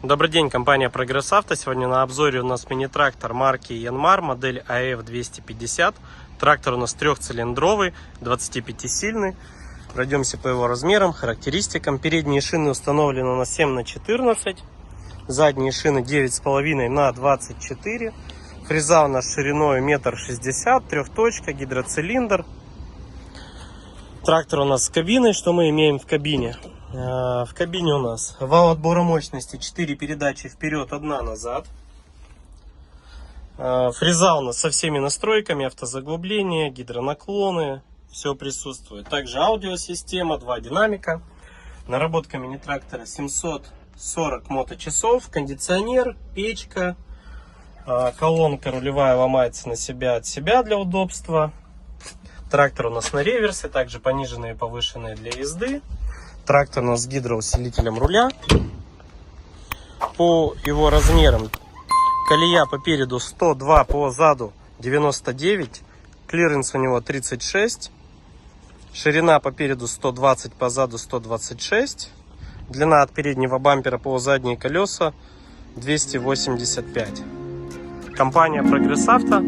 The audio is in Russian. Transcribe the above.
Добрый день, компания Прогресс Авто. Сегодня на обзоре у нас мини-трактор марки Янмар, модель АФ-250. Трактор у нас трехцилиндровый, 25-сильный. Пройдемся по его размерам, характеристикам. Передние шины установлены у нас 7х14, задние шины 9,5 на 24. Фреза у нас шириной 1,60 м, трехточка, гидроцилиндр. Трактор у нас с кабиной. Что мы имеем в кабине? В кабине у нас вал отбора мощности, 4 передачи вперед, 1 назад. Фреза у нас со всеми настройками, автозаглубления, гидронаклоны, все присутствует. Также аудиосистема, 2 динамика. Наработка мини-трактора 740 моточасов, кондиционер, печка, колонка рулевая ломается на себя от себя для удобства. Трактор у нас на реверсе, также пониженные и повышенные для езды. Трактор у нас с гидроусилителем руля. По его размерам: колея по переду 102, по заду 99, клиренс у него 36, ширина по переду 120, по заду 126, длина от переднего бампера по задние колеса 285. Компания Прогресс Авто.